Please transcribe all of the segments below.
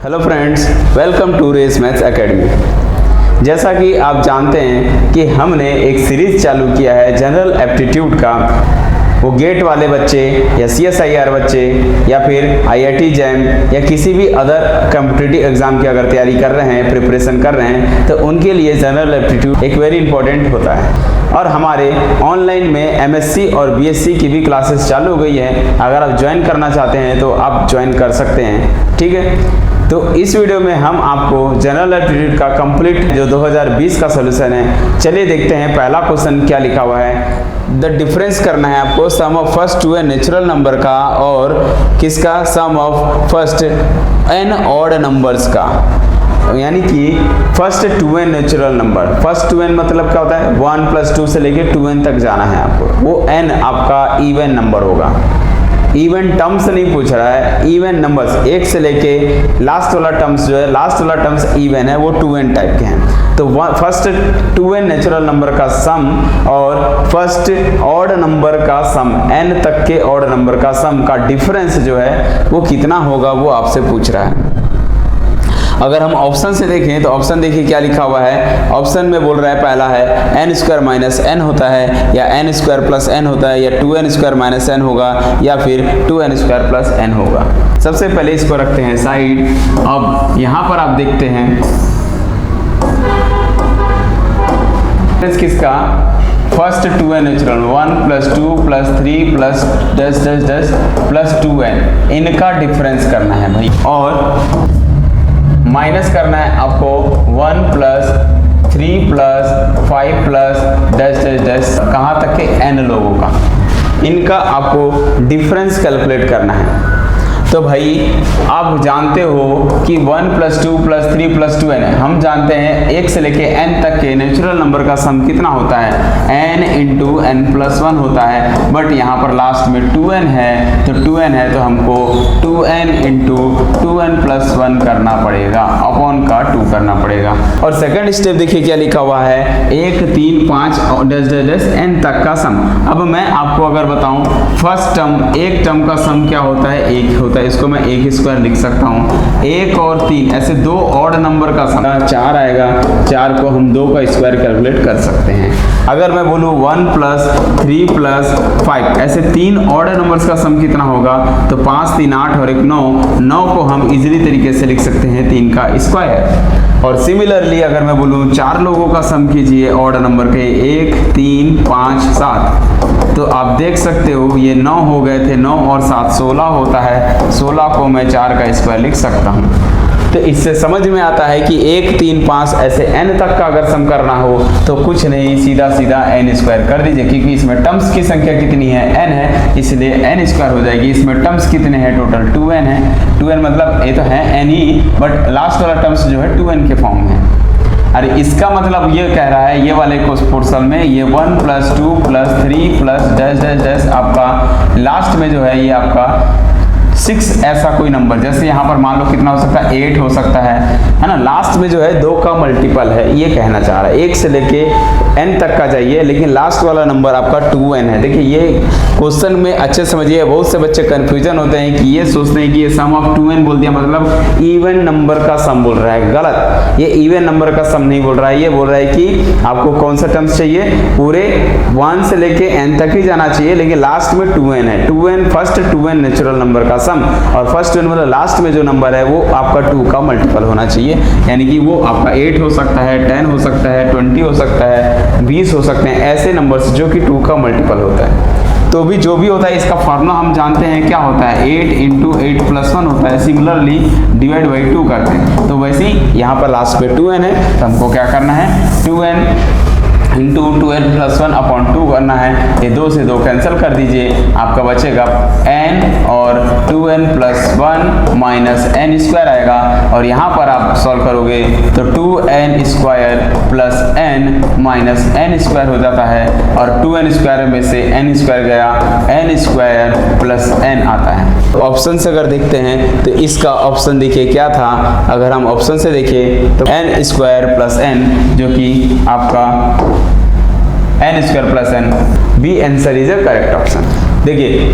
Hello friends, welcome to race maths academy. जैसा कि आप जानते हैं कि हमने एक सीरीज चालू किया है जनरल एप्टीट्यूड का। वो गेट वाले बच्चे या CSIR बच्चे या फिर IIT जैम या किसी भी अदर कॉम्पिटिटिव एग्जाम की अगर तैयारी कर रहे हैं, प्रिपरेशन कर रहे हैं, तो उनके लिए जनरल एप्टीट्यूड एक वेरी इंपॉर्टेंट होता है। और हमारे ऑनलाइन में MSc और BSc की भी क्लासेस चालू हो गई है। अगर आप ज्वाइन करना चाहते हैं तो आप ज्वाइन कर सकते हैं, ठीक है। तो इस वीडियो में हम आपको जनरल एप्टीट्यूड का कंप्लीट जो 2020 का सॉल्यूशन है, चलिए देखते हैं। पहला क्वेश्चन क्या लिखा हुआ है। द डिफरेंस करना है आपको sum of first two n natural number का और किसका, sum of first n odd numbers का, यानी कि first two n natural number. First two n मतलब क्या होता है, 1 + 2 से लेके 2n तक जाना है आपको। वो n आपका इवन नंबर होगा। इवन टर्म्स नहीं पूछ रहा है, इवन नंबर्स 1 से लेके लास्ट वाला टर्म्स जो है, लास्ट वाला टर्म्स इवन है, वो 2n टाइप के हैं। तो फर्स्ट 2n नेचुरल नंबर का सम और फर्स्ट ऑड नंबर का सम, n तक के ऑड नंबर का सम का डिफरेंस जो है वो कितना होगा, वो आपसे पूछ रहा है। अगर हम ऑप्शन से देखें तो ऑप्शन देखिए क्या लिखा हुआ है। ऑप्शन में बोल रहा है, पहला है n² - n होता है, या n² + n होता है, या 2n² - n होगा, या फिर 2n² + n होगा। सबसे पहले इसको रखते हैं साइड। अब यहाँ पर आप देखते हैं किसका, फर्स्ट 2n नेचुरल, 1 + 2 + 3 + 10 + 2n, इनका डिफरेंस करना है भाई। और माइनस करना है आपको 1 + 3 + 5 + 10 कहाँ तक के n लोगों का, इनका आपको डिफरेंस कैलकुलेट करना है। तो भाई आप जानते हो कि 1 + 2 + 3 + 2n है। हम जानते हैं 1 से लेके n तक के नेचुरल नंबर का सम कितना होता है, n × n + 1 होता है। बट यहाँ पर लास्ट में 2n है, तो 2n है तो हमको 2n × 2n + 1 करना पड़ेगा, अपॉन का 2 करना पड़ेगा। और सेकंड स्टेप देखिए क्या लिखा हुआ है, 1 3 5 n तक का सम। अब मैं आपको अगर बताऊं, फर्स्ट टर्म, एक टर्म का सम क्या होता है, 1 होता है। इसको मैं 1² लिख सकता हूँ। 1 और 3 ऐसे दो ऑड नंबर का सम 4 आएगा। 4 को हम 2 का स्क्वायर कैलकुलेट कर सकते हैं। अगर मैं बोलूँ 1 + 3 + 5 ऐसे 3 ऑड नंबर्स का सम कितना होगा, तो 5 3 8 और 1 9, 9 को हम इजीली तरीके से लिख सकते हैं 3 का स्क्वायर। और सिमिलरली अगर मैं बोलूँ 4 लोगों का सम कीजिए ऑड नंबर के, 1 3 5 7, तो आप देख सकते हो ये 9 हो गए थे, 9 और 7 16 होता है। 16 को मैं 4 का स्क्वायर लिख सकता हूँ। तो इससे समझ में आता है कि 1 3 5 ऐसे n तक का अगर सम करना हो तो कुछ नहीं, सीधा सीधा n² कर दीजिए, क्योंकि इसमें टर्म्स की संख्या कितनी है, n है, इसलिए n² हो जाएगी। इसमें टर्म्स कितने हैं, टोटल 2n है। 2n मतलब ये तो है n ही, बट लास्ट वाला टर्म्स जो है 2n के फॉर्म में। अरे इसका मतलब ये कह रहा है, ये वाले पोर्शन में ये 1 + 2 + 3 + 10 आपका लास्ट में जो है ये आपका 6 ऐसा कोई नंबर, जैसे यहाँ पर मान लो कितना हो सकता है, 8 हो सकता है ना। लास्ट में जो है 2 का मल्टीपल है, ये कहना चाह रहा है। 1 से लेके n तक का जाइए, लेकिन लास्ट वाला नंबर आपका 2n है। देखिए ये क्वेश्चन में अच्छे समझिए, बहुत से बच्चे कंफ्यूजन होते हैं कि ये सोचते हैं कि ये सम ऑफ 2n बोल दिया मतलब इवन नंबर का सम बोल रहा है। गलत, ये इवन नंबर का सम नहीं बोल रहा है। ये बोल रहा है कि आपको कौन सा टर्म्स चाहिए, पूरे 1 से लेके n तक ही जाना चाहिए, लेकिन लास्ट में 2n है। 2n first 2n natural number का सम, और फर्स्ट 2n मतलब लास्ट में जो नंबर है वो आपका 2 का मल्टीपल होना चाहिए, यानी कि वो आपका 8 हो सकता है, 10 हो सकता है, 20 हो सकता है, 20 हो सकते हैं, ऐसे नंबर्स जो कि 2 का मल्टीपल होता है। तो भी जो भी होता है इसका फॉर्मूला हम जानते हैं क्या होता है, 8 × 8 + 1 होता है। सिमिलरली डिवाइड बाई 2 करते हैं, तो वैसे ही यहाँ पर लास्ट पे 2n है, तो हमको क्या करना है, 2n × 2n + 1 अपॉन 2 करना है। ये 2 से 2 कैंसिल कर दीजिए, आपका बचेगा n और 2n + 1 - n² आएगा। और यहाँ पर आप सॉल्व करोगे तो 2n² + n - n² हो जाता है, और 2n² में से n² गया, n² + n आता है। तो ऑप्शन से अगर देखते हैं तो इसका ऑप्शन देखिए क्या था। अगर हम ऑप्शन से देखें तो n² + n, जो कि आपका n² + n, B answer is a correct option. देखिए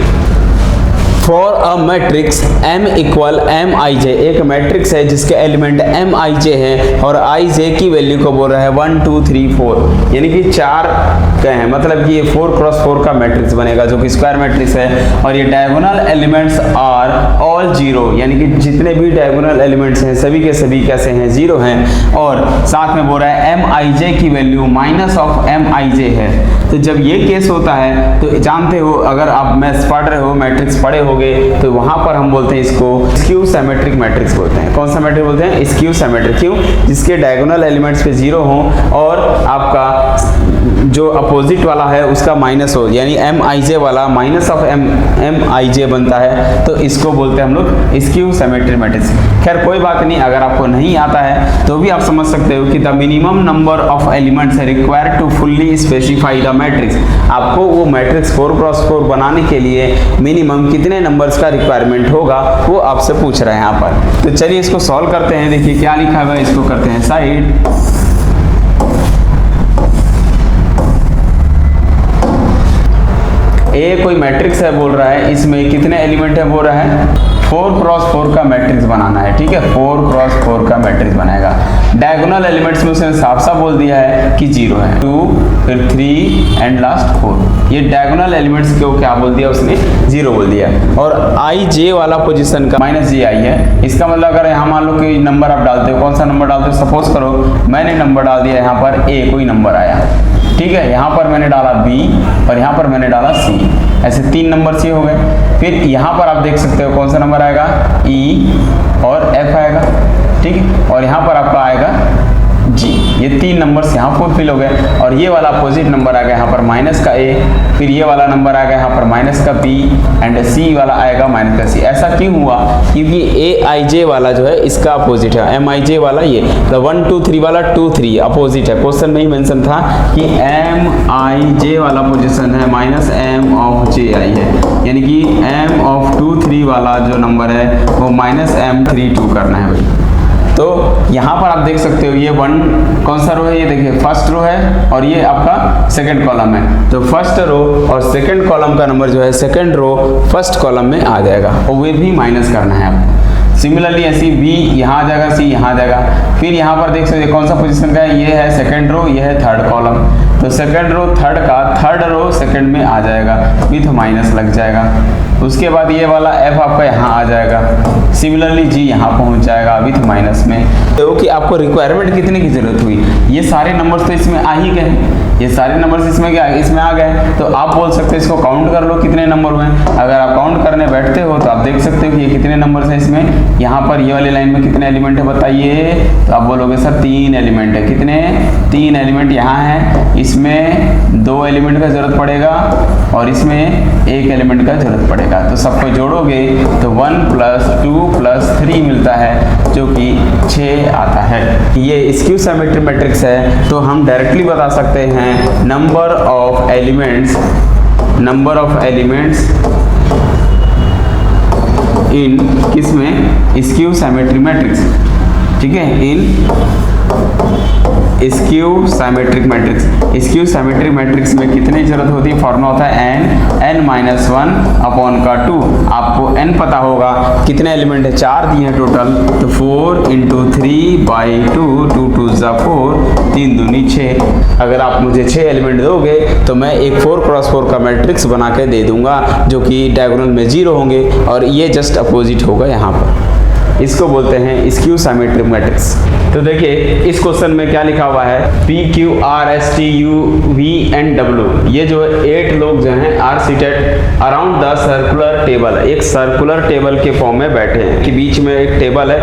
for a matrix m equal M I J, एक मैट्रिक्स है जिसके एलिमेंट एम आई जे हैं और आई जे की वैल्यू को बोल रहा है 1 2 3 4, यानी कि 4 का है, मतलब कि ये 4 क्रॉस 4 का मैट्रिक्स बनेगा जो कि स्क्वायर मैट्रिक्स है। और ये diagonal elements are all zero, यानी कि जितने भी डायगोनल एलिमेंट्स हैं सभी के सभी कैसे हैं, जीरो हैं। और साथ में बोल रहा है एम आई जे की value minus of M I जे है। तो जब ये केस होता है तो जानते हो, अगर आप मैथ्स पढ़ रहे हो, मैट्रिक्स पढ़े होगे, तो वहां पर हम बोलते हैं इसको स्क्यू सिमेट्रिक मैट्रिक्स बोलते हैं। कौन सा मैट्रिक्स बोलते हैं? Skew symmetric. क्यों? जिसके डायगोनल एलिमेंट्स पे जीरो हो और आपका जो अपोजिट वाला है उसका माइनस हो, यानी एम आई जे वाला माइनस ऑफ एम आई जे बनता है, तो इसको बोलते हैं हम लोग स्क्यू सिमेट्रिक मैट्रिक्स। खैर कोई बात नहीं, अगर आपको नहीं आता है तो भी आप समझ सकते हो कि the minimum number of elements required to fully specify the matrix. आपको वो मैट्रिक्स 4 क्रॉस 4 बनाने के लिए मिनिमम कितने नंबर्स का रिक्वायरमेंट होगा वो आपसे पूछ रहे हैं यहाँ पर। तो चलिए इसको सॉल्व करते हैं। देखिए क्या लिखा हुआ है, इसको करते हैं साइड। ए कोई मैट्रिक्स है बोल रहा है, इसमें कितने एलिमेंट है बोल रहा है, 4 क्रॉस 4 का मैट्रिक्स बनाना है। ठीक है, 4 क्रॉस 4 का मैट्रिक्स बनाएगा। डायगोनल एलिमेंट्स में उसने साफ साफ बोल दिया है कि 0 है, 2 फिर 3 एंड लास्ट 4। ये डायगोनल एलिमेंट्स को क्या बोल दिया उसने, 0 बोल दिया। और आई जे वाला पोजीशन का माइनस जे आई है। इसका मतलब अगर यहाँ मान लो कि नंबर आप डालते हो, कौन सा नंबर डालते हो, सपोज करो मैंने नंबर डाल दिया यहाँ पर ए, कोई नंबर आया, ठीक है, यहाँ पर मैंने डाला बी और यहाँ पर मैंने डाला सी, ऐसे 3 नंबर सी हो गए। फिर यहाँ पर आप देख सकते हो कौन सा नंबर आएगा, ई और एफ आएगा, ठीक है, और यहाँ पर आपका आएगा जी। ये 3 नंबर्स यहाँ फुलफिल हो गए। और ये वाला अपोजिट नंबर आ गया यहाँ पर माइनस का ए, फिर ये वाला नंबर आ गया यहाँ पर माइनस का बी एंड सी वाला आएगा माइनस का सी। ऐसा क्यों हुआ? क्योंकि ए आई जे वाला जो है इसका अपोजिट है, एम आई जे वाला ये 1 2 3 वाला 2 3 अपोजिट है। क्वेश्चन में ही मेंशन था कि एम आई जे वाला पोजिशन है माइनस एम ऑफ जे आई है, यानी कि एम ऑफ 2 3 वाला जो नंबर है वो माइनस एम 3 2 करना है भाई। तो यहाँ पर आप देख सकते हो ये 1 कौन सा रो है, ये देखिए फर्स्ट रो है और ये आपका सेकंड कॉलम है। तो फर्स्ट रो और सेकंड कॉलम का नंबर जो है सेकंड रो फर्स्ट कॉलम में आ जाएगा और वे भी माइनस करना है आपको। सिमिलरली ऐसी बी यहाँ आ जाएगा, सी यहाँ आ जाएगा। फिर यहाँ पर देख सकते कौन सा पोजीशन का है, ये है सेकंड रो, ये है थर्ड कॉलम। तो सेकंड रो थर्ड का थर्ड रो सेकंड में आ जाएगा, विथ माइनस लग जाएगा। उसके बाद ये वाला एफ आपका यहाँ आ जाएगा, सिमिलरली जी यहाँ पहुँच जाएगा विथ माइनस में। तो कि आपको रिक्वायरमेंट कितने की जरूरत हुई, ये सारे नंबर्स तो इसमें आ ही गए, ये सारे नंबर्स इसमें आ गए। तो आप बोल सकते हो इसको काउंट कर लो कितने नंबर हुए। अगर आप काउंट करने बैठते हो तो आप देख सकते हो कि ये कितने नंबर्स हैं इसमें। यहाँ पर ये वाली लाइन में कितने एलिमेंट है बताइए, तो आप बोलोगे सर 3 एलिमेंट है। कितने? 3 एलिमेंट यहाँ है, इसमें 2 एलिमेंट का जरूरत पड़ेगा और इसमें 1 एलिमेंट का जरूरत पड़ेगा। तो सबको जोड़ोगे तो 1 + 2 + 3 मिलता है जो कि 6 आता है। ये स्क्यू सिमेट्रिक मैट्रिक्स है, तो हम डायरेक्टली बता सकते हैं नंबर ऑफ एलिमेंट्स इन किसमें, स्क्यू सिमेट्रिक मैट्रिक्स। ठीक है, in skew symmetric matrix. Skew symmetric matrix में कितनी जरूरत होती है, फॉर्मूला होता है n-1/2। आपको n पता होगा, कितने एलिमेंट है, 4 दिए हैं टोटल, तो 4 × 3/2, 2 2 = 4, 3 दूनी 6। अगर आप मुझे 6 एलिमेंट दोगे तो मैं एक 4 क्रॉस 4 का मैट्रिक्स बना के दे दूंगा जो कि डायगोनल में 0 होंगे और ये जस्ट अपोजिट होगा यहाँ पर। इसको बोलते हैं स्क्यू सिमेट्रिक मैट्रिक्स। तो देखिए इस क्वेश्चन में क्या लिखा हुआ है, PQRSTUVNW, ये जो 8 लोग जो हैं are seated around the circular table, एक सर्कुलर टेबल के फॉर्म में बैठे हैं कि बीच में एक टेबल है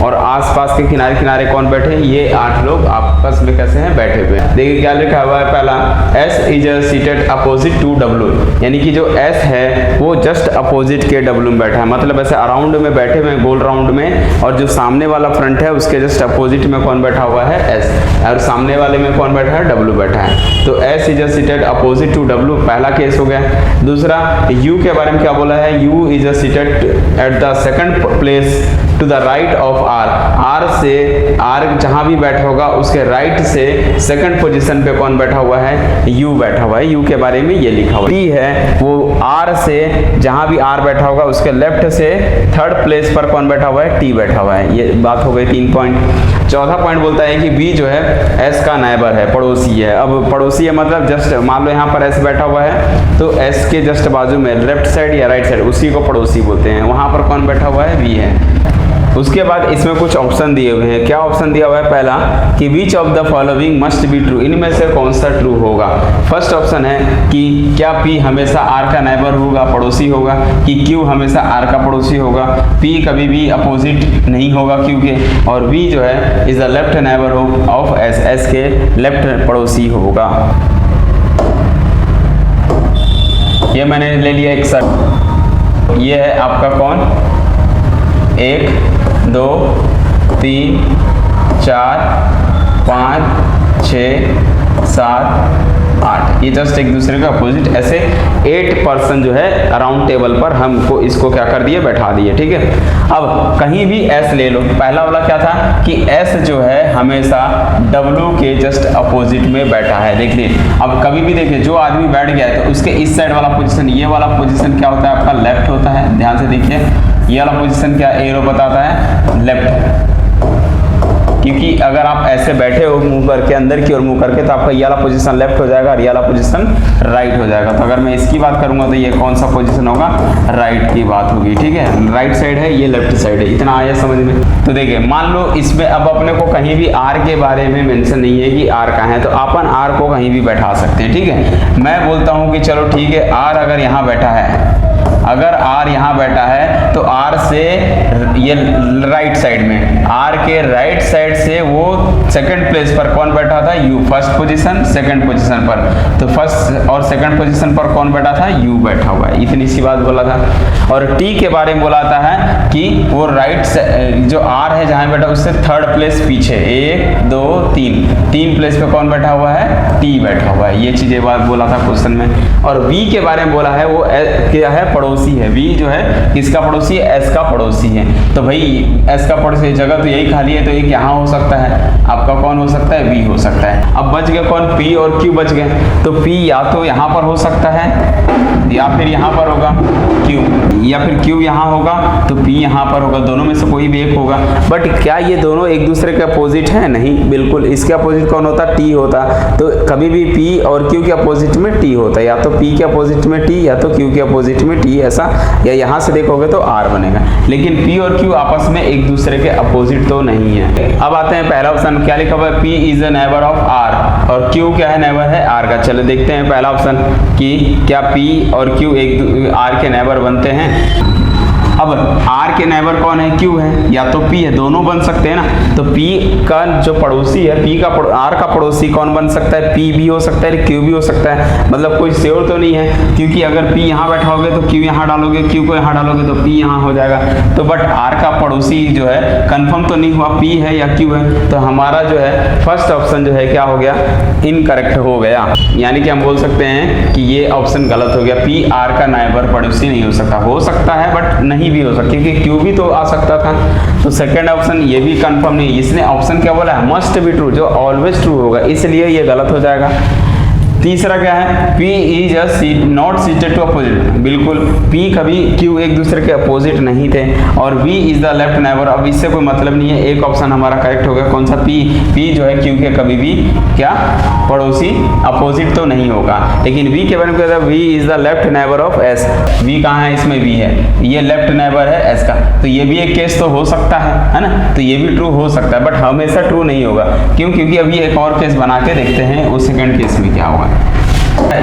और आसपास के किनारे किनारे कौन बैठे हैं, ये 8 लोग आपस में कैसे हैं, बैठे हुए हैं। देखिए क्या लिखा हुआ है, पहला S is seated opposite to W, यानी कि जो S है वो जस्ट अपोजिट के W में बैठा है, मतलब ऐसे अराउंड में बैठे हुए गोल राउंड में, और जो सामने वाला फ्रंट है उसके जस्ट अपोजिट में कौन बैठा हुआ है, S, और सामने वाले में कौन बैठा है, W बैठा है। तो S is seated opposite to W, पहला केस हो गया। दूसरा U के बारे में क्या बोला है, U is seated at the second place to the right of R, R से R जहां भी बैठा होगा उसके राइट से सेकंड पोजीशन पे कौन बैठा हुआ है, U बैठा हुआ है। U के बारे में ये लिखा हुआ है। T है वो आर से जहां भी आर बैठा होगा उसके लेफ्ट से थर्ड प्लेस पर कौन बैठा हुआ है, टी बैठा हुआ है। ये बात हो गई 3 पॉइंट। चौथा पॉइंट बोलता है कि बी जो है एस का नाइबर है, पड़ोसी है। अब पड़ोसी है मतलब जस्ट मान लो यहाँ पर एस बैठा हुआ है तो एस के जस्ट बाजू में लेफ्ट साइड या राइट साइड उसी को पड़ोसी बोलते हैं। वहां पर कौन बैठा हुआ है, बी है। उसके बाद इसमें कुछ ऑप्शन दिए हुए हैं। क्या ऑप्शन दिया हुआ है, पहला कि which of the following must be true, इनमें से कौन सा ट्रू होगा। फर्स्ट ऑप्शन है कि क्या पी हमेशा आर का नाइबर होगा, पड़ोसी होगा, कि क्यू हमेशा आर का पड़ोसी होगा, पी कभी भी अपोजिट नहीं होगा क्यू के, और बी जो है is the left neighbour of S, S के लेफ्ट पड़ोसी होगा। ये मैंने ले लिया एक शर्त। ये है आपका कौन, 1 2 3 4 5 6 7 8, ये जस्ट एक दूसरे के अपोजिट ऐसे 8% जो है राउंड टेबल पर हमको इसको क्या कर दिए, बैठा दिए। ठीक है, अब कहीं भी S ले लो। पहला वाला क्या था कि S जो है हमेशा W के जस्ट अपोजिट में बैठा है। देखिए अब कभी भी देखिए जो आदमी बैठ गया है तो उसके इस साइड वाला पोजीशन, ये वाला पोजीशन क्या होता है आपका, लेफ्ट होता है। ध्यान से देखिए ये वाला पोजीशन क्या एरो बताता है, लेफ्ट। क्योंकि अगर आप ऐसे बैठे हो मुंह करके अंदर की ओर मुंह करके तो आपका ये वाला पोजीशन लेफ्ट हो जाएगा और ये वाला पोजीशन राइट हो जाएगा। तो अगर मैं इसकी बात करूंगा तो ये कौन सा पोजीशन होगा, राइट की बात होगी। ठीक है, राइट साइड है, ये लेफ्ट साइड है। इतना आया समझ में। तो देखिए मान लो इसमें अब अपने को कहीं भी आर के बारे में मेंशन नहीं है कि आर कहाँ है, तो अपन आर को कहीं भी बैठा सकते हैं। ठीक है, मैं बोलता हूँ कि चलो ठीक है, आर अगर यहाँ बैठा है, अगर आर यहाँ बैठा है तो आर से ये राइट साइड में, आर के राइट साइड से वो सेकंड प्लेस पर कौन बैठा था, you. First position second position पर, तो फर्स्ट और सेकंड पोजीशन पर कौन बैठा था, यू बैठा हुआ है। इतनी सी बात बोला था। और टी के बारे में बोलाता है कि वो राइट जो आर है जहाँ बैठा उससे थर्ड प्लेस पीछे, 1 2 3 प्लेस पे कौन बैठा हुआ है, टी बैठा हुआ है। ये चीजें बात बोला था क्वेश्चन में। और वी के बारे में बोला है, वो क्या है, पड़ोसी है। वी जो है किसका पड़ोसी है, एस का पड़ोसी है। तो भाई एस का पड़ोसी जगह तो यही खाली है, तो एक यहाँ हो सकता है, आपका कौन हो सकता है, वी हो सकता है। अब बच गए कौन, पी और क्यू बच गए। तो पी या तो यहाँ पर हो सकता है या फिर यहाँ पर होगा क्यू, या फिर क्यू यहाँ होगा तो पी यहाँ पर होगा। दोनों में से कोई भी एक होगा। बट क्या ये दोनों एक दूसरे के अपोजिट है, नहीं, बिल्कुल। इसके अपोजिट कौन होता, टी होता। तो कभी भी पी और क्यू के अपोजिट में टी होता है, या तो पी के अपोजिट में टी या तो क्यू के अपोजिट में टी, ऐसा। या यहाँ से देखोगे तो आर बनेगा। लेकिन पी और क्यू आपस में एक दूसरे के अपोजिट तो नहीं है। अब आते हैं पहला ऑप्शन, क्या लिखा हुआ है, P is a neighbour of R, और क्यू क्या है, नेबर है आर का। चलो देखते हैं पहला ऑप्शन कि क्या पी और क्यू एक आर के नेबर बनते हैं। अब आर के नेबर कौन है, क्यू है या तो पी है, दोनों बन सकते हैं ना। तो पी का जो पड़ोसी है, पी का आर का पड़ोसी कौन बन सकता है, पी भी हो सकता है, क्यू भी हो सकता है। मतलब कोई श्योर तो नहीं है, क्योंकि अगर पी यहाँ बैठाओगे तो क्यू यहाँ डालोगे, क्यू को यहाँ डालोगे तो पी यहाँ हो जाएगा। तो बट आर का पड़ोसी जो है कंफर्म तो नहीं हुआ पी है या क्यू है। तो हमारा जो है फर्स्ट ऑप्शन जो है क्या हो गया, इनकरेक्ट हो गया। यानी कि हम बोल सकते हैं कि ये ऑप्शन गलत हो गया। पी आर का नाइबर पड़ोसी नहीं हो सकता है बट नहीं भी हो सकता, क्योंकि क्यू भी तो आ सकता था। तो सेकंड ऑप्शन ये भी कंफर्म नहीं। इसने ऑप्शन क्या बोला है, मस्ट बी ट्रू, जो ऑलवेज ट्रू होगा, इसलिए ये गलत हो जाएगा। तीसरा क्या है, P is not seated to opposite, बिल्कुल P कभी Q एक दूसरे के अपोजिट नहीं थे। और V is the left neighbour, अब इससे कोई मतलब नहीं है। एक ऑप्शन हमारा करेक्ट हो गया, कौन सा, P जो है Q के कभी भी क्या पड़ोसी अपोजिट तो नहीं होगा। लेकिन V के बारे में कहता है V is the left neighbour of S, V कहाँ है, इसमें V है, ये लेफ्ट नेबर है S का। तो ये भी एक केस तो हो सकता है ना, तो ये भी ट्रू हो सकता है, बट हमेशा ट्रू नहीं होगा। क्यों, क्योंकि अभी एक और केस बना के देखते हैं उस सेकंड केस में क्या होगा।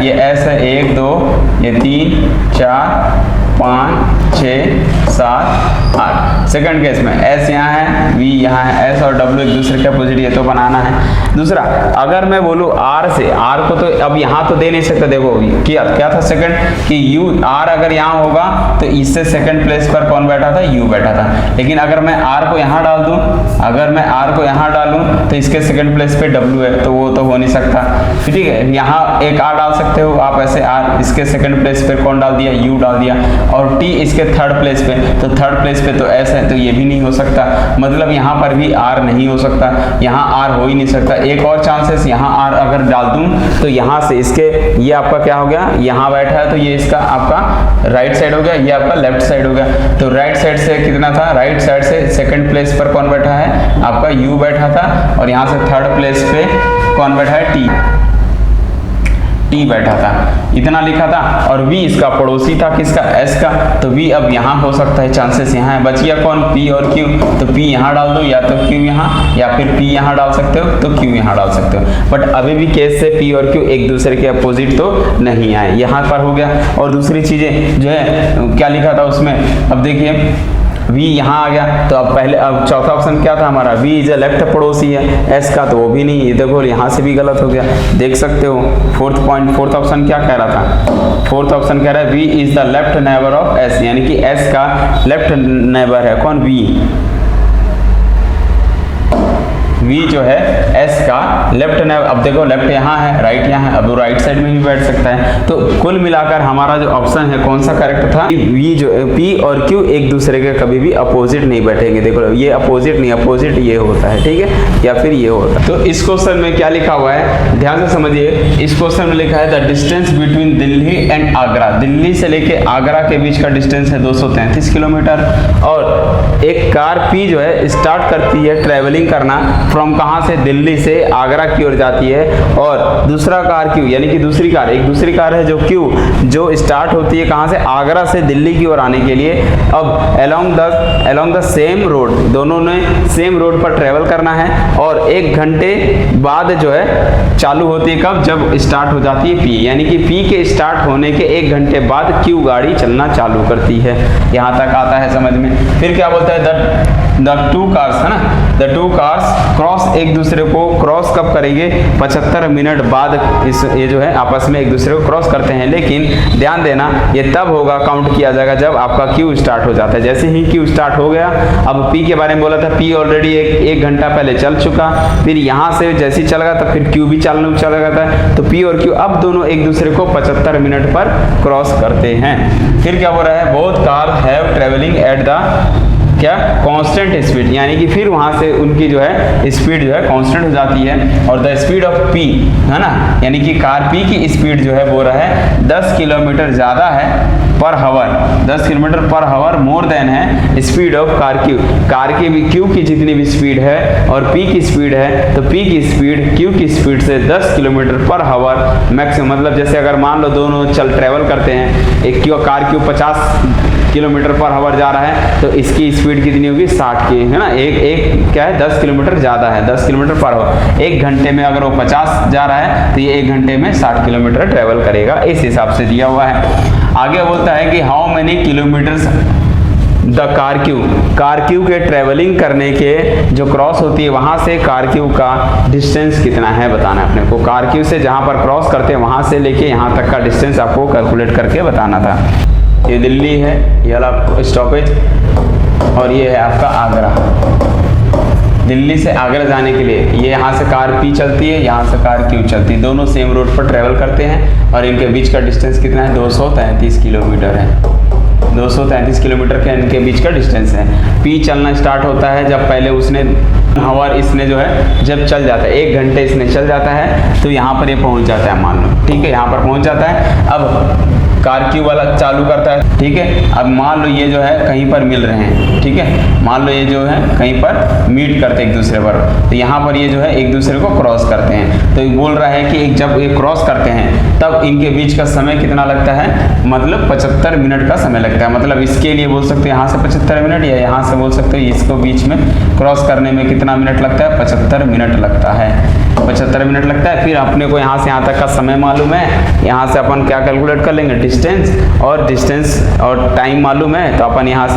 ये S है, 1 2 ये 3 4 5 6 7 8। सेकंड केस में S यहाँ है, V यहाँ है, S और W एक दूसरे के अपोजिट, ये तो बनाना है। दूसरा, अगर मैं बोलूँ R से, R को तो अब यहाँ तो दे नहीं सकते। देखो क्या था सेकंड कि U, R अगर यहाँ होगा तो इससे सेकंड प्लेस पर कौन बैठा था, U बैठा था। लेकिन अगर मैं R को यहाँ डाल दूँ, अगर मैं R को यहाँ डालूँ तो इसके सेकंड प्लेस पे W है, तो वो तो हो नहीं सकता। ठीक है, यहाँ एक R डाल सकते हो आप ऐसे, R इसके सेकंड प्लेस पे कौन डाल दिया, U डाल दिया, और T इसके थर्ड प्लेस पे, तो थर्ड प्लेस पे तो S है, तो ये भी नहीं हो सकता। मतलब यहाँ पर भी R नहीं हो सकता, यहाँ R हो ही नहीं सकता। एक और चांसेस यहाँ आर अगर डाल दूं तो यहाँ से इसके ये आपका क्या हो गया, यहाँ बैठा है तो ये इसका आपका राइट साइड हो गया, ये आपका लेफ्ट साइड हो गया। तो राइट साइड से कितना था, राइट साइड से सेकंड प्लेस पर कौन बैठा है, आपका यू बैठा था, और यहाँ से थर्ड प्लेस पे कौन बैठा है, टी बैठा था, इतना लिखा था। और v इसका पड़ोसी था किसका, s का, तो v अब यहाँ हो सकता है, चांसेस यहाँ है। बच गया कौन, p और q, तो p यहाँ डाल दो, या तो q यहाँ, या फिर p यहाँ डाल सकते हो तो q यहाँ डाल सकते हो। बट अभी भी केस से p और q एक दूसरे के अपोजिट तो नहीं आए, यहाँ पर हो गया। और दूसरी चीजें जो है क्या लिखा था उसमें, अब देखिए v यहाँ आ गया, तो अब पहले अब चौथा ऑप्शन क्या था हमारा, v इज अ लेफ्ट पड़ोसी है s का, तो वो भी नहीं, ये देखो यहाँ से भी गलत हो गया, देख सकते हो। फोर्थ ऑप्शन क्या कह रहा था, फोर्थ ऑप्शन कह रहा है v is the left neighbour of s, यानी कि s का लेफ्ट नेबर है कौन, v जो है s का लेफ्ट नेबर। अब देखो लेफ्ट यहाँ है, राइट यहाँ है, अब वो राइट साइड में भी बैठ सकता है। तो कुल मिलाकर हमारा जो ऑप्शन है कौन सा करेक्ट था, v जो p और q एक दूसरे के कभी भी अपोजिट नहीं बैठेंगे। देखो ये अपोजिट नहीं, अपोजिट ये होता है, ठीक है, या फिर ये होता है। तो इस क्वेश्चन में क्या लिखा हुआ है, ध्यान से समझिए। इस क्वेश्चन में लिखा है the distance between Delhi and Agra, Delhi से लेके आगरा के बीच का डिस्टेंस है 233 किलोमीटर। और एक कार p जो है स्टार्ट करती है ट्रेवलिंग करना फ्रॉम कहाँ से, दिल्ली से आगरा की ओर जाती है। और दूसरा कार Q, यानी कि दूसरी कार, एक दूसरी कार है जो Q, जो स्टार्ट होती है कहाँ से, आगरा से दिल्ली की ओर आने के लिए। अब अलोंग द सेम रोड, दोनों ने सेम रोड पर ट्रेवल करना है। और 1 घंटे बाद जो है चालू होती है कब, जब स्टार्ट हो जाती है P, यानी कि P के स्टार्ट होने के 1 घंटे बाद Q गाड़ी चलना चालू करती है। यहाँ तक आता है समझ में। फिर क्या बोलता है, द टू कार्स है ना, द टू कार्स क्रॉस, एक दूसरे को क्रॉस कब करेंगे, 75 मिनट बाद ये जो है आपस में एक दूसरे को क्रॉस करते हैं। लेकिन ध्यान देना ये तब होगा, काउंट किया जाएगा जब आपका Q स्टार्ट हो जाता है। जैसे ही Q स्टार्ट हो गया, अब P के बारे में बोला था, P ऑलरेडी एक घंटा पहले चल चुका, फिर यहाँ से जैसे ही चल गया तो फिर Q भी चल गया था। तो P और Q अब दोनों एक दूसरे को 75 मिनट पर क्रॉस करते हैं। फिर क्या हो रहा है, both car have travelling at the क्या, कांस्टेंट स्पीड, यानी कि फिर वहां से उनकी जो है स्पीड जो है कांस्टेंट हो जाती है। और द स्पीड ऑफ P है ना, यानी कि कार P की स्पीड जो है वो रहा है 10 किलोमीटर ज़्यादा है पर हावर, 10 किलोमीटर पर हावर मोर देन है speed of car Q, car की भी Q की जितनी भी स्पीड है और P की स्पीड है, तो P की स्पीड Q की स्पीड से 10 किलोमीटर पर हावर मैक्सिमम। मतलब जैसे अगर मान लो दोनों ट्रेवल करते हैं, एक कार Q 50 किलोमीटर पर हावर जा रहा है, तो इसकी स्पीड कितनी होगी, 60 की, है ना, एक क्या है 10 किलोमीटर ज़्यादा है, 10 किलोमीटर पर हावर। 1 घंटे में अगर वो 50 जा रहा है तो ये 1 घंटे में 60 किलोमीटर ट्रेवल करेगा, इस हिसाब से दिया हुआ है। आगे बोलता है कि how many kilometres the car Q के ट्रेवलिंग करने के जो क्रॉस होती है वहाँ से कार Q का डिस्टेंस कितना है बताना है अपने को। कार Q से जहाँ पर क्रॉस करते हैं वहाँ से लेके यहाँ तक का डिस्टेंस आपको कैलकुलेट करके बताना था। ये दिल्ली है, ये वाला स्टॉपेज, और ये है आपका आगरा। दिल्ली से आगरा जाने के लिए ये यहाँ से कार P चलती है, यहाँ से कार Q चलती है, दोनों सेम रोड पर ट्रेवल करते हैं और इनके बीच का डिस्टेंस कितना है, 233 किलोमीटर है। 233 किलोमीटर के इनके बीच का डिस्टेंस है। P चलना स्टार्ट होता है जब पहले उसने हावर इसने जो है जब चल जाता है, 1 घंटे इसने चल जाता है, तो यहाँ पर ये पहुँच जाता है, मान लो, ठीक है, यहाँ पर पहुँच जाता है। अब कार Q वाला चालू करता है, ठीक है। अब मान लो ये जो है कहीं पर मिल रहे हैं, ठीक है, मान लो ये जो है कहीं पर मीट करते एक दूसरे पर, तो यहाँ पर ये जो है एक दूसरे को क्रॉस करते हैं। तो ये बोल रहा है कि जब ये क्रॉस करते हैं तब इनके बीच का समय कितना लगता है, मतलब 75 मिनट का समय लगता है। मतलब इसके लिए बोल सकते हैं यहाँ से 75 मिनट, या यहाँ से बोल सकते हो इसको बीच में क्रॉस करने में कितना मिनट लगता है, 75 मिनट लगता है, 75 मिनट लगता है। फिर अपने को यहाँ से यहाँ तक का समय मालूम है, यहाँ से अपन क्या कैलकुलेट कर लेंगे, डिस्टेंस और टाइम मालूम है, तो अपन यहाँ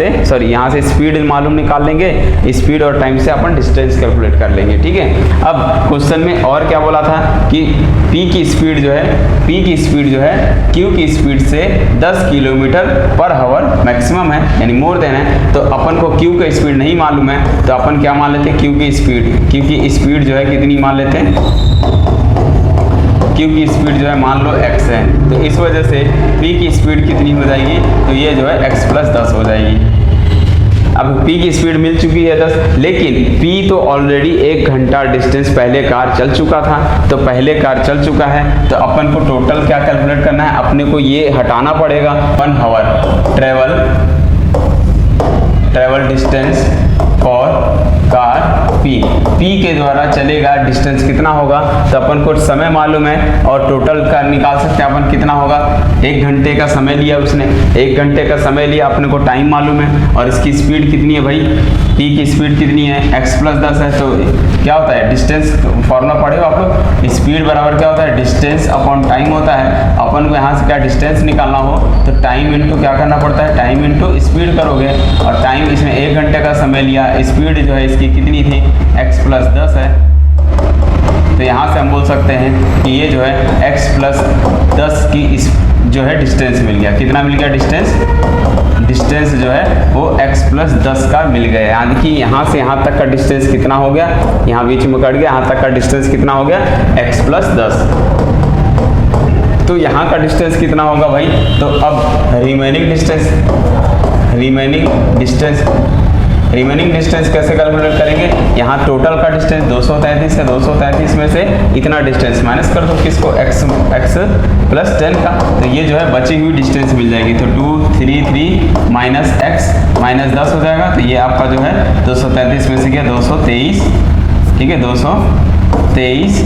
से स्पीड मालूम निकाल लेंगे, स्पीड और टाइम से अपन डिस्टेंस कैलकुलेट कर लेंगे, ठीक है। अब क्वेश्चन में और क्या बोला था कि P की स्पीड जो है Q की स्पीड से 10 किलोमीटर पर हावर मैक्सिमम है, यानी मोर देन है। तो अपन को Q की स्पीड नहीं मालूम है, तो अपन क्या मान लेते हैं, Q की स्पीड जो है कितनी मान लेते हैं, Q की स्पीड जो है मान लो x है, तो इस वजह से P की स्पीड कितनी हो जाएगी, तो ये जो है x + 10 हो जाएगी। अब p की स्पीड मिल चुकी है 10, लेकिन p तो ऑलरेडी 1 घंटा डिस्टेंस पहले कार चल चुका था, तो पहले कार चल चुका है, तो अपन को टोटल क्या कैलकुलेट करना है, अपने को ये हटाना पड़ेगा 1 hour travel distance for car p के द्वारा चलेगा डिस्टेंस कितना होगा, तो अपन को समय मालूम है और टोटल का निकाल सकते हैं अपन कितना होगा। 1 घंटे का समय लिया उसने, 1 घंटे का समय लिया, अपने को टाइम मालूम है और इसकी स्पीड कितनी है भाई, p की स्पीड कितनी है, x + 10 है, तो क्या होता है डिस्टेंस फॉर्मूला पढ़े हो आप लोग, स्पीड बराबर क्या होता है डिस्टेंस अपॉन टाइम होता है। अपन को यहाँ से क्या डिस्टेंस निकालना हो तो टाइम इंटू क्या करना पड़ता है, टाइम इंटू स्पीड करोगे, और टाइम इसमें 1 घंटे का समय लिया, स्पीड जो है इसकी कितनी थी x + 10 है, तो यहाँ से हम बोल सकते हैं कि ये जो है x + 10 की जो है डिस्टेंस मिल गया, कितना मिल गया डिस्टेंस जो है वो x + 10 का मिल गया। यानी कि यहाँ से यहाँ तक का डिस्टेंस कितना हो गया, यहाँ बीच में कट गया, यहाँ तक का डिस्टेंस कितना हो गया x + 10। तो यहाँ का डिस्टेंस कितना होगा भाई, तो अब रिमेनिंग डिस्टेंस कैसे कैलकुलेट करेंगे, यहाँ टोटल का डिस्टेंस 233 है, 233 में से इतना डिस्टेंस माइनस कर दो किसको, x + 10 का, तो ये जो है बची हुई डिस्टेंस मिल जाएगी, तो 233 माइनस x माइनस 10 हो जाएगा, तो ये आपका जो है 233 में से क्या 223, ठीक है 223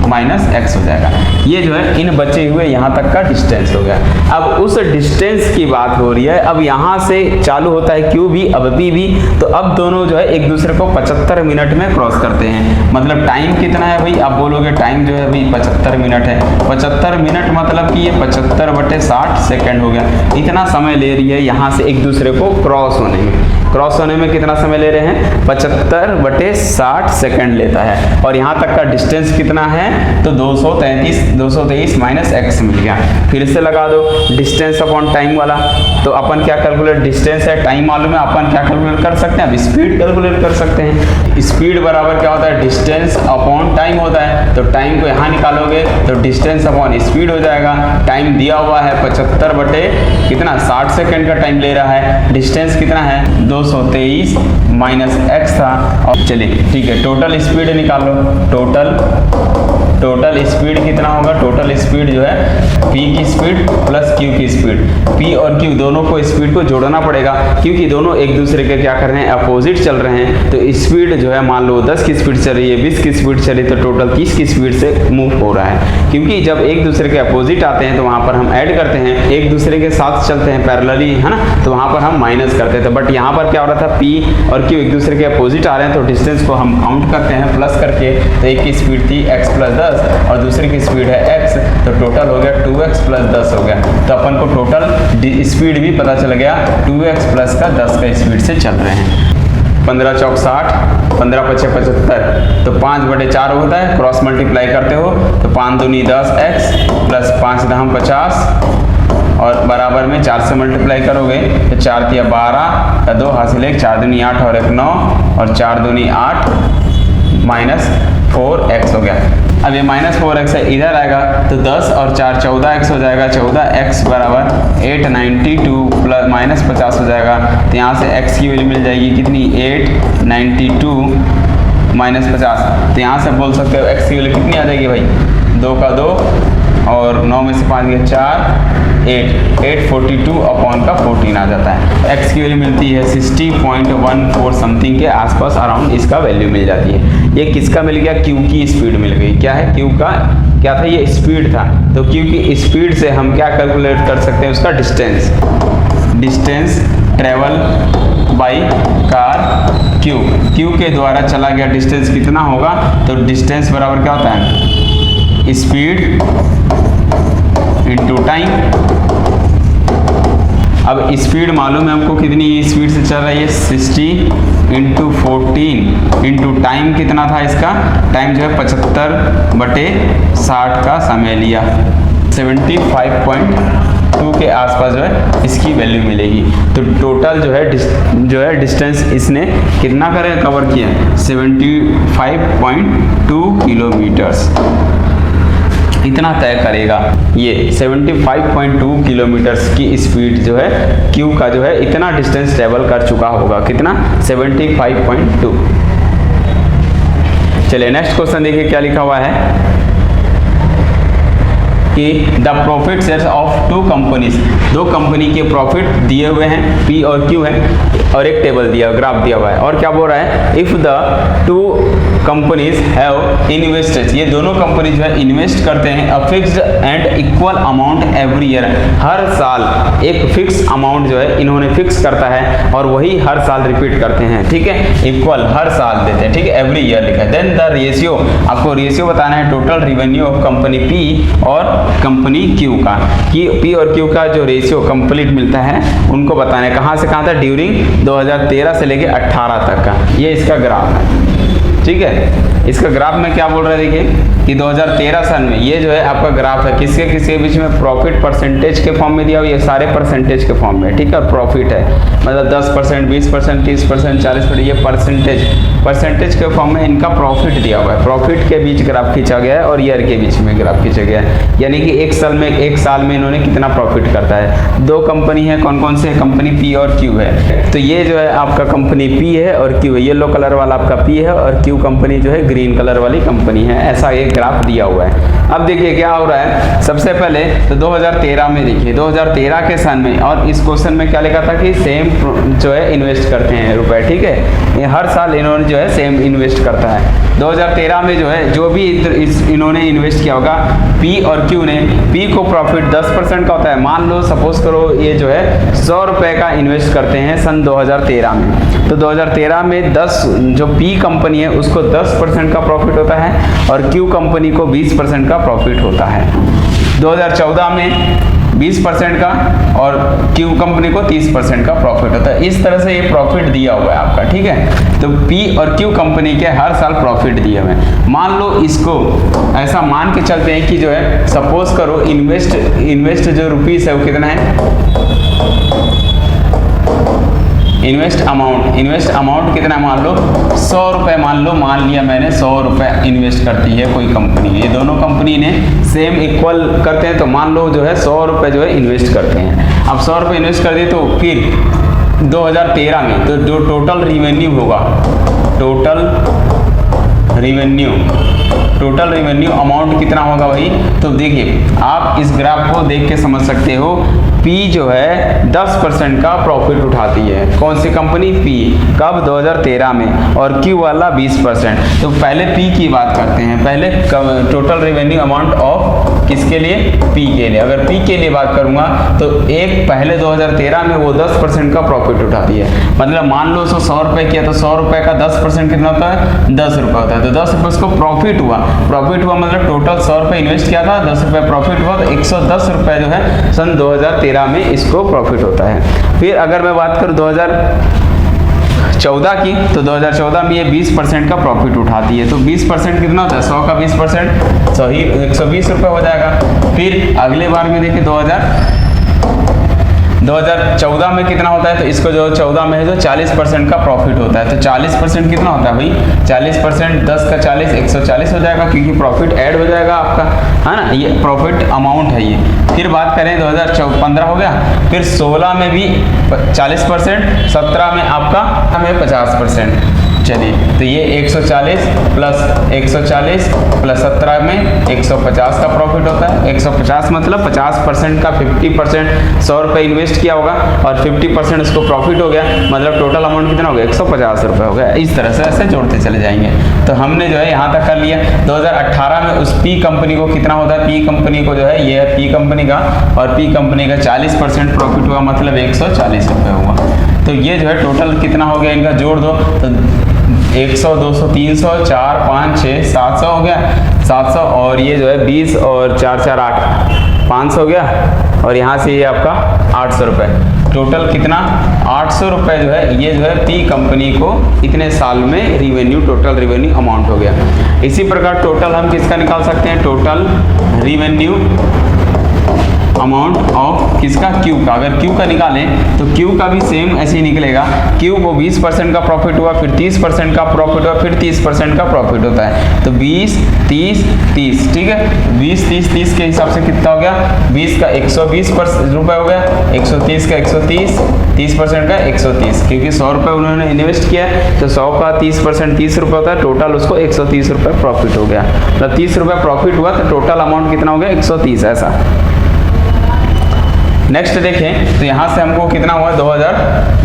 माइनस x हो जाएगा। ये जो है इन बचे हुए यहाँ तक का डिस्टेंस हो गया। अब उस डिस्टेंस की बात हो रही है, अब यहाँ से चालू होता है q भी, अब p भी, तो अब दोनों जो है एक दूसरे को 75 मिनट में क्रॉस करते हैं। मतलब टाइम कितना है भाई, आप बोलोगे टाइम जो है भाई 75 मिनट है, 75 मिनट मतलब कि ये 75/60 सेकेंड हो गया, इतना समय ले रही है यहाँ से एक दूसरे को क्रॉस होने में कितना समय ले रहे हैं, 75/60 सेकेंड लेता है, और यहाँ तक का डिस्टेंस कितना है, तो 223 माइनस x मिल गया। फिर से लगा दो डिस्टेंस अपॉन टाइम वाला, तो अपन क्या कैलकुलेट, डिस्टेंस है टाइम मालूम है, अपन क्या कैलकुलेट कर सकते हैं, अब स्पीड कैलकुलेट कर सकते हैं। स्पीड बराबर क्या होता है, डिस्टेंस अपॉन टाइम होता है, तो टाइम को यहाँ निकालोगे तो डिस्टेंस अपॉन स्पीड हो जाएगा। टाइम दिया हुआ है 75/60 सेकेंड का टाइम ले रहा है, डिस्टेंस कितना है 223 माइनस x था, और चलिए ठीक है टोटल स्पीड निकाल लो, टोटल स्पीड कितना होगा, टोटल स्पीड जो है p की स्पीड प्लस q की स्पीड, p और q दोनों को स्पीड को जोड़ना पड़ेगा, क्योंकि दोनों एक दूसरे के क्या कर रहे हैं, अपोजिट चल रहे हैं, तो स्पीड जो है मान लो 10 की स्पीड चल रही है, 20 की स्पीड चली, तो टोटल 30 की स्पीड से मूव हो रहा है। क्योंकि जब एक दूसरे के अपोजिट आते हैं तो वहाँ पर हम ऐड करते हैं, एक दूसरे के साथ चलते हैं पैरेलली, है ना, तो वहाँ पर हम माइनस करते थे, बट यहाँ पर क्या हो रहा था, p और q एक दूसरे के अपोजिट आ रहे हैं, तो डिस्टेंस को हम काउंट करते हैं प्लस करके, तो एक की स्पीड थी x + 10 और दूसरे की स्पीड है x, तो टोटल हो गया 2x + 10 हो गया, तो अपन को टोटल स्पीड भी पता चल गया 2x + 10 का स्पीड से चल रहे हैं। 15 चौक 60, 15 पचे 75, तो 5/4 होता है, क्रॉस मल्टीप्लाई करते हो तो 5 दूनी 10x प्लस 5 दहम 50 और बराबर में 4 से मल्टीप्लाई करोगे तो 4 तिया 12 का 2 हासिल 1, 4 दूनी 8 और 1 9 और 4 दूनी 8 माइनस 4x हो गया। अब ये -4x है, इधर आएगा तो 10 और 4 14x हो जाएगा, 14x बराबर 892 प्लस -50 हो जाएगा, तो यहाँ से x की वैल्यू मिल जाएगी कितनी 892 -50, तो यहाँ से बोल सकते हो x की वैल्यू कितनी आ जाएगी भाई 2 का 2 और 9 में से 5 गया 4 842/14 आ जाता है। x की वैल्यू मिलती है 60.14 समथिंग के आसपास अराउंड इसका वैल्यू मिल जाती है। ये किसका मिल गया, q की स्पीड मिल गई। क्या है q का, क्या था ये स्पीड था, तो q की स्पीड से हम क्या कैलकुलेट कर सकते हैं उसका distance travel by car q के द्वारा चला गया डिस्टेंस कितना होगा, तो डिस्टेंस बराबर क्या होता है स्पीड इनटू टाइम। अब स्पीड मालूम है हमको कितनी स्पीड से चल रही है 60 × 14 इंटू टाइम कितना था इसका, टाइम जो है 75/60 का समय लिया, 75.2 के आसपास जो है इसकी वैल्यू मिलेगी। तो टोटल जो है डिस्टेंस इसने कितना कवर किया 75.2 किलोमीटर्स। इतना तय करेगा। ये 75.2 किलोमीटर्स की स्पीड जो है क्यू का जो है इतना डिस्टेंस ट्रेवल कर चुका होगा। कितना? 75.2। चलिए नेक्स्ट क्वेश्चन देखिए क्या लिखा हुआ है कि the profit shares of two companies, दो कंपनी के प्रॉफिट दिए हुए हैं, पी और क्यू है, और एक टेबल दिया, ग्राफ दिया हुआ है, और क्या बोल रहा है, if the two companies have invested, ये दोनों कंपनी जो है इन्वेस्ट करते हैं a fixed and equal amount every year, हर साल एक फिक्स अमाउंट जो है इन्होंने फिक्स करता है और वही हर साल रिपीट करते हैं, ठीक है, इक्वल हर साल देते हैं, ठीक है, एवरी ईयर लिखा है। देन द रेशियो, आपको रेशियो बताना है total revenue of company P और कंपनी क्यू का, कि पी और क्यू का जो रेशियो कंप्लीट मिलता है उनको बताना है। कहाँ से कहाँ तक? ड्यूरिंग 2013 से लेके 18 तक का, ये इसका ग्राफ है, ठीक है। इसका ग्राफ में क्या बोल रहा है देखिए कि 2013 सन में ये जो है आपका ग्राफ है, किसके किसके बीच में? प्रॉफिट परसेंटेज के फॉर्म में दिया हुआ, ये सारे परसेंटेज के फॉर्म में, ठीक है, और प्रॉफिट है मतलब 10%, 20%, 30%, 40%, ये परसेंटेज के फॉर्म में इनका प्रॉफिट दिया हुआ है। प्रॉफिट के बीच ग्राफ खींचा गया है और ईयर के बीच में ग्राफ खींचा गया है, यानी कि एक साल में इन्होंने कितना प्रॉफिट करता है। दो कंपनी है, कौन कौन से? कंपनी पी और क्यू है। तो ये जो है आपका कंपनी पी है और क्यू है, येलो कलर वाला आपका पी है और क्यू कंपनी जो है ग्रीन कलर वाली कंपनी है, ऐसा एक ग्राफ दिया हुआ है। अब देखिए क्या हो रहा है, सबसे पहले तो 2013 में देखिए 2013 के सन में, और इस क्वेश्चन में क्या लिखा था कि सेम जो है इन्वेस्ट करते हैं रुपए, ठीक है, ये हर साल इन्होंने जो है सेम इन्वेस्ट करता है। 2013 में जो है जो भी इन्होंने इन्वेस्ट किया होगा पी और क्यू ने, पी को प्रॉफिट 10% का होता है, मान लो सपोज करो ये जो है 100 रुपए का इन्वेस्ट करते हैं सन 2013 में, तो 2013 में 10 जो पी कंपनी है उसको 10% का प्रॉफिट होता है और क्यू कंपनी को 20% का प्रॉफिट होता है। 2014 में 20% का और क्यू कंपनी को 30% का प्रॉफिट होता है। इस तरह से ये प्रॉफिट दिया हुआ है आपका, ठीक है। तो पी और क्यू कंपनी के हर साल प्रॉफिट दिए हुए हैं। मान लो इसको ऐसा मान के चलते हैं कि जो है सपोज करो इन्वेस्ट जो रुपीस है वो कितना है, इन्वेस्ट अमाउंट कितना, मान लो 100 रुपये, मान लिया मैंने 100 रुपये इन्वेस्ट करती है कोई कंपनी, ये दोनों कंपनी ने सेम इक्वल करते हैं, तो मान लो जो है 100 रुपये जो है इन्वेस्ट करते हैं। अब 100 रुपये इन्वेस्ट कर दिए तो फिर 2013 में तो जो टोटल रिवेन्यू होगा, टोटल रिवेन्यू अमाउंट कितना होगा वही। तो देखिए आप इस ग्राफ को देख के समझ सकते हो, पी जो है 10% का प्रॉफिट उठाती है, कौन सी कंपनी? पी। कब? 2013 में। और क्यू वाला 20%। तो पहले पी की बात करते हैं, पहले टोटल रिवेन्यू अमाउंट ऑफ किसके लिए? पी के लिए। अगर पी के लिए बात करूंगा तो एक पहले 2013 में वो 10% का प्रॉफिट उठाती है, मतलब मान लो उसको 100 रुपये किया तो 100 रुपये का 10% कितना होता है? 10 रुपये होता है। तो 10 रुपये उसको प्रॉफिट हुआ मतलब टोटल 100 रुपये इन्वेस्ट किया था, 10 रुपये प्रॉफिट हुआ, तो 110 रुपये जो है सन 2013 में इसको प्रॉफिट होता है। फिर अगर मैं बात करूँ 2014 की, तो 2014 में ये 20% का प्रॉफिट उठाती है, तो 20% कितना होता है? 100 का 20%, 120 रुपये हो जाएगा। फिर अगले बार में देखिए 2014 में कितना होता है, तो इसको जो 14 में है जो 40% का प्रॉफिट होता है, तो 40% कितना होता है भाई? 40% 10 का 40 140 हो जाएगा, क्योंकि प्रॉफिट ऐड हो जाएगा आपका, है ना, ये प्रॉफिट अमाउंट है ये। फिर बात करें 2015 हो गया, फिर 16 में भी 40%, 17 में आपका हमें 50%। चलिए तो ये 140 प्लस 17 में 150 का प्रॉफिट होता है। 150 मतलब 50% का 50%, 100 रुपये इन्वेस्ट किया होगा और 50% उसको प्रॉफिट हो गया, मतलब टोटल अमाउंट कितना हो गया? 150 रुपये हो गया। इस तरह से ऐसे जोड़ते चले जाएंगे। तो हमने जो है यहाँ तक कर लिया। 2018 में उस पी कंपनी को कितना होता है? पी कंपनी को जो है ये पी कंपनी का, और पी कंपनी का 40% प्रॉफिट हुआ, मतलब 140 रुपये हुआ। तो ये जो है टोटल कितना हो गया इनका, जोड़ दो तो 100, 200, 300, 4, 5, 6, 700 हो गया, 700, और ये जो है 20 और 4, 4, 8, 500 हो गया, और यहाँ से ये आपका 800 रुपये। टोटल कितना? 800 रुपये जो है ये जो है पी कंपनी को इतने साल में रिवेन्यू, टोटल रिवेन्यू अमाउंट हो गया। इसी प्रकार टोटल हम किसका निकाल सकते हैं? टोटल रिवेन्यू अमाउंट ऑफ किसका, क्यू का। अगर क्यू का निकालें तो क्यू का भी सेम ऐसे ही निकलेगा। क्यू को 20% का प्रॉफिट हुआ, फिर 30% का प्रॉफिट हुआ, फिर 30% का प्रॉफिट होता है। तो 20 30 30, ठीक है। 20 30 30 के हिसाब से कितना हो गया, 20 का 120 रुपये हो गया, 130 का 130, 30% का 130, क्योंकि 100 रुपये उन्होंने इन्वेस्ट किया है तो 100 का 30% 30 रुपये होता है, टोटल उसको 130 रुपये प्रॉफिट हो गया। मतलब 30 रुपये प्रॉफिट हुआ तो टोटल अमाउंट कितना हो गया, 130, ऐसा। नेक्स्ट देखें तो यहाँ से हमको कितना हुआ, 2000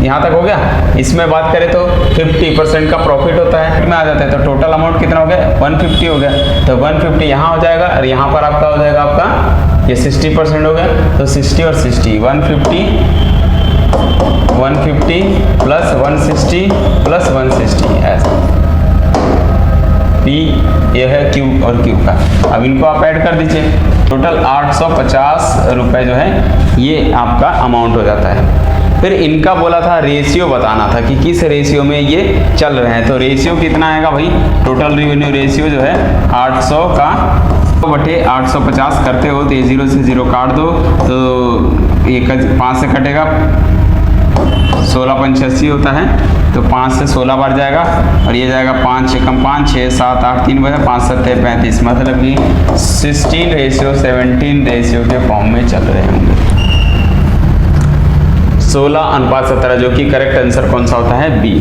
यहाँ तक हो गया। इसमें बात करें तो 50% का प्रॉफिट होता है, में आ जाता है, तो टोटल अमाउंट कितना हो गया, 150 हो गया। तो 150 यहाँ हो जाएगा और यहाँ पर आपका हो जाएगा, आपका ये 60% हो गया, तो 60 और 60, 150 प्लस 160 प्लस 160, ऐसा। पी ये है क्यू और क्यू का। अब इनको आप ऐड कर दीजिए, टोटल 850 रुपये जो है ये आपका अमाउंट हो जाता है। फिर इनका बोला था रेशियो बताना था कि किस रेशियो में ये चल रहे हैं। तो रेशियो कितना आएगा भाई, टोटल रेवेन्यू रेशियो जो है 800 का बटे 850 करते हो तो ये 0 से 0 काट दो, तो ये 5 से कटेगा, 16 85 होता है, तो 5 से 16 बार जाएगा और ये जाएगा 5 से कम 5 6 7 8 3 बजे 5 7 35, मतलब कि 16:17 रेशियो के फॉर्म में चल रहे होंगे। 16:17, जो कि करेक्ट आंसर कौन सा होता है, बी।